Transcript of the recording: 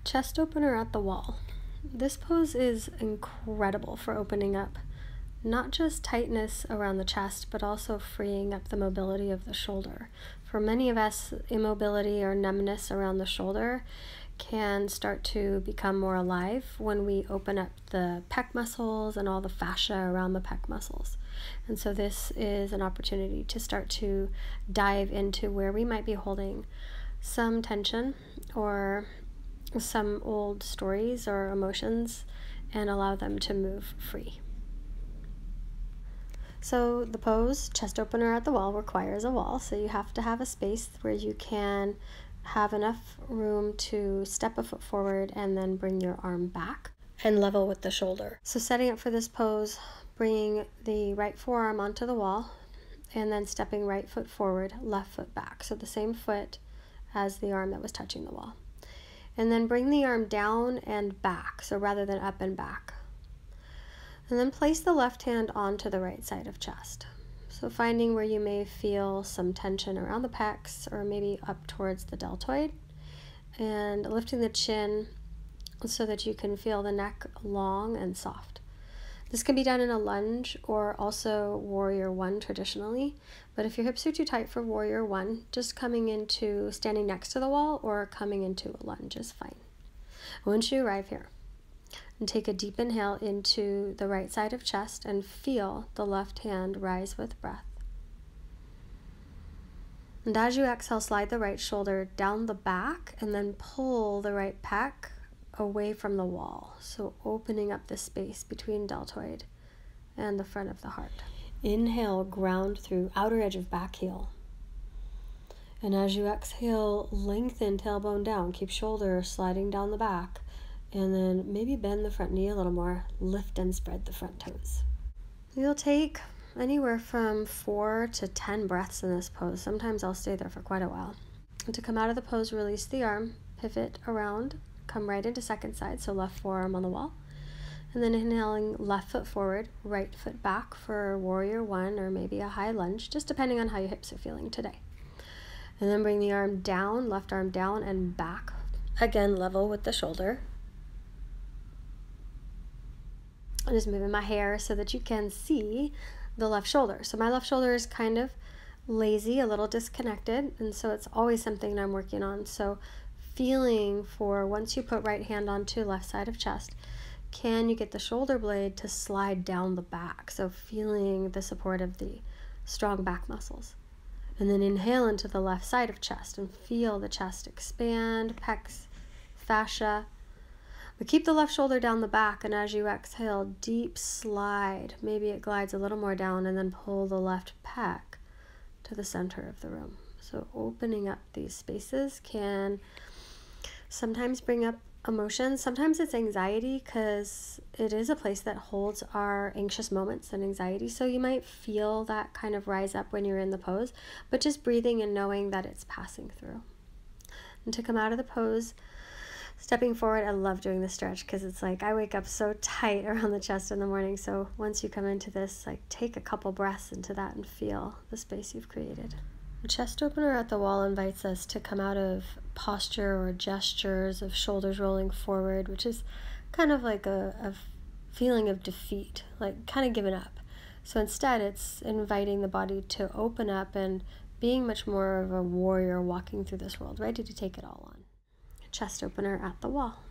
Chest opener at the wall. This pose is incredible for opening up not just tightness around the chest, but also freeing up the mobility of the shoulder. For many of us, immobility or numbness around the shoulder can start to become more alive when we open up the pec muscles and all the fascia around the pec muscles. And so this is an opportunity to start to dive into where we might be holding some tension or some old stories or emotions and allow them to move free. So the pose, chest opener at the wall, requires a wall. So you have to have a space where you can have enough room to step a foot forward and then bring your arm back and level with the shoulder. So setting up for this pose, bringing the right forearm onto the wall and then stepping right foot forward, left foot back. So the same foot as the arm that was touching the wall. And then bring the arm down and back, so rather than up and back. And then place the left hand onto the right side of chest. So finding where you may feel some tension around the pecs or maybe up towards the deltoid, and lifting the chin so that you can feel the neck long and soft. This can be done in a lunge or also warrior one traditionally, but if your hips are too tight for warrior one, just coming into standing next to the wall or coming into a lunge is fine. Once you arrive here, and take a deep inhale into the right side of chest and feel the left hand rise with breath. And as you exhale, slide the right shoulder down the back and then pull the right pec away from the wall. So opening up the space between deltoid and the front of the heart. Inhale, ground through outer edge of back heel. And as you exhale, lengthen tailbone down. Keep shoulder sliding down the back. And then maybe bend the front knee a little more, lift and spread the front toes. You'll take anywhere from 4 to 10 breaths in this pose. Sometimes I'll stay there for quite a while. And to come out of the pose, release the arm, pivot around, come right into second side, so left forearm on the wall. And then inhaling left foot forward, right foot back for warrior one or maybe a high lunge, just depending on how your hips are feeling today. And then bring the arm down, left arm down and back. Again, level with the shoulder. I'm just moving my hair so that you can see the left shoulder. So my left shoulder is kind of lazy, a little disconnected, and so it's always something I'm working on. So feeling for once you put right hand onto left side of chest, can you get the shoulder blade to slide down the back? So feeling the support of the strong back muscles. And then inhale into the left side of chest and feel the chest expand, pecs, fascia. But keep the left shoulder down the back, and as you exhale, deep slide. Maybe it glides a little more down, and then pull the left pec to the center of the room. So opening up these spaces can sometimes bring up emotions. Sometimes it's anxiety because it is a place that holds our anxious moments and anxiety. So you might feel that kind of rise up when you're in the pose, but just breathing and knowing that it's passing through. And to come out of the pose, stepping forward, I love doing this stretch because it's like I wake up so tight around the chest in the morning. So once you come into this, like take a couple breaths into that and feel the space you've created. The chest opener at the wall invites us to come out of posture or gestures of shoulders rolling forward, which is kind of like a feeling of defeat, like kind of giving up. So instead, it's inviting the body to open up and being much more of a warrior walking through this world, ready to take it all on. Chest opener at the wall.